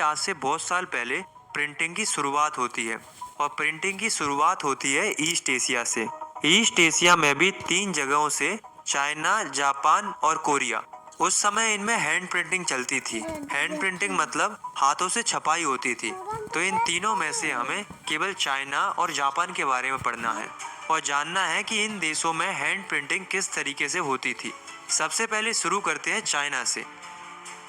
आज से बहुत साल पहले प्रिंटिंग की शुरुआत होती है और प्रिंटिंग की शुरुआत होती है ईस्ट एशिया से। ईस्ट एशिया में भी 3 जगहों से, चाइना, जापान और कोरिया। उस समय इनमें हैंड प्रिंटिंग चलती थी। हैंड प्रिंटिंग मतलब हाथों से छपाई होती थी। तो इन तीनों में से हमें केवल चाइना और जापान के बारे में पढ़ना है और जानना है कि इन देशों में हैंड प्रिंटिंग किस तरीके से होती थी। सबसे पहले शुरू करते हैं चाइना से।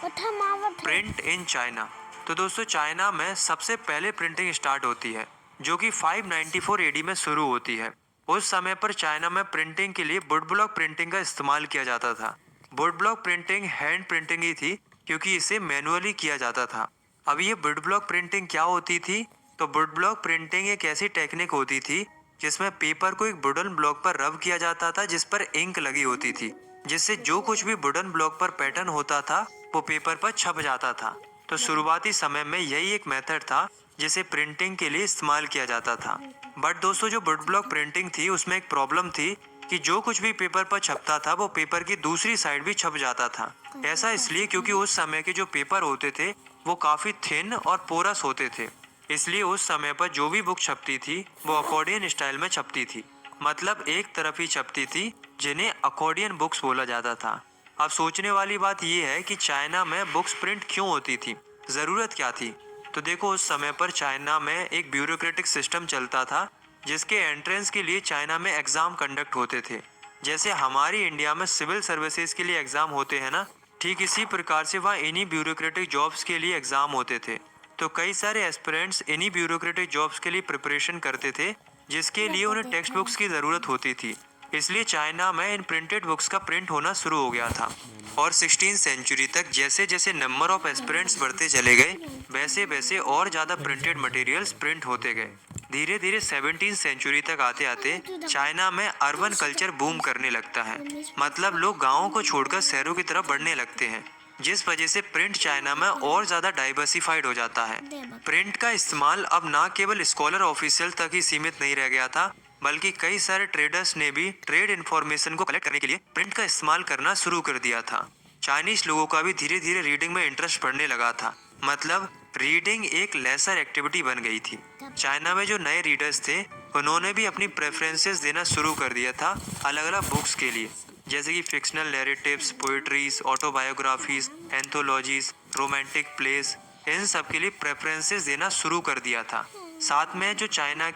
Print in China. तो दोस्तों, चाइना में सबसे पहले प्रिंटिंग स्टार्ट होती है, जो कि 594 एडी में शुरू होती है। उस समय पर चाइना में प्रिंटिंग के लिए वुड ब्लॉक प्रिंटिंग का इस्तेमाल किया जाता था। Wood block printing hand printing ही थी, क्योंकि इसे मैनुअली किया जाता था। अब ये वुड ब्लॉक प्रिंटिंग क्या होती थी? तो वुड ब्लॉक प्रिंटिंग एक ऐसी टेक्निक होती थी जिसमें पेपर को एक वुडन ब्लॉक पर रब किया जाता था, जिस पर इंक लगी होती थी, जिससे जो कुछ भी वुडन ब्लॉक पर पैटर्न होता था वो पेपर पर छप जाता था। तो शुरुआती समय में यही एक मेथड था जिसे प्रिंटिंग के लिए इस्तेमाल किया जाता था। बट दोस्तों, जो वुड ब्लॉक प्रिंटिंग थी उसमें एक प्रॉब्लम थी कि जो कुछ भी पेपर पर छपता था वो पेपर की दूसरी साइड भी छप जाता था। ऐसा इसलिए क्योंकि उस समय के जो पेपर होते थे वो काफी थिन और पोरस होते थे। इसलिए उस समय पर जो भी बुक छपती थी वो अकॉर्डियन स्टाइल में छपती थी, मतलब एक तरफ ही छपती थी, जिन्हें अकॉर्डियन बुक्स बोला जाता था। अब सोचने वाली बात यह है कि चाइना में बुक्स प्रिंट क्यों होती थी, जरूरत क्या थी? तो देखो, उस समय पर चाइना में एक ब्यूरोक्रेटिक सिस्टम चलता था, जिसके एंट्रेंस के लिए चाइना में एग्जाम कंडक्ट होते थे। जैसे हमारी इंडिया में सिविल सर्विसेज के लिए एग्जाम होते हैं ना, ठीक इसी प्रकार से वहाँ इन्हीं ब्यूरोक्रेटिक जॉब्स के लिए एग्जाम होते थे। तो कई सारे एस्पिरेंट्स इन्हीं ब्यूरोक्रेटिक जॉब्स के लिए प्रिपरेशन करते थे, जिसके लिए उन्हें टेक्स्ट बुक्स की जरूरत होती थी। इसलिए चाइना में इन प्रिंटेड बुक्स का प्रिंट होना शुरू हो गया था। और 16वीं सेंचुरी तक जैसे जैसे नंबर ऑफ एस्पिरेंट्स बढ़ते चले गए, वैसे वैसे और ज्यादा प्रिंटेड मटेरियल्स प्रिंट होते गए। धीरे धीरे 17वीं सेंचुरी तक आते आते चाइना में अर्बन कल्चर बूम करने लगता है, मतलब लोग गांवों को छोड़कर शहरों की तरफ बढ़ने लगते हैं, जिस वजह से प्रिंट चाइना में और ज्यादा डाइवर्सिफाइड हो जाता है। प्रिंट का इस्तेमाल अब ना केवल स्कॉलर ऑफिशियल तक ही सीमित नहीं रह गया था, बल्कि कई सारे ट्रेडर्स ने भी ट्रेड इन्फॉर्मेशन को कलेक्ट करने के लिए प्रिंट का इस्तेमाल करना शुरू कर दिया था। चाइनीज लोगों का भी धीरे धीरे रीडिंग में इंटरेस्ट बढ़ने लगा था, मतलब रीडिंग एक लेसर एक्टिविटी बन गई थी। चाइना में जो नए रीडर्स थे उन्होंने भी अपनी प्रेफरेंसेस देना शुरू कर दिया था अलग अलग बुक्स के लिए, जैसे कि fictional narratives, poetries, autobiographies, anthologies, romantic place. इन सब के लिए प्रेफरेंसेस देना शुरू कर दिया था। साथ में जो चाइना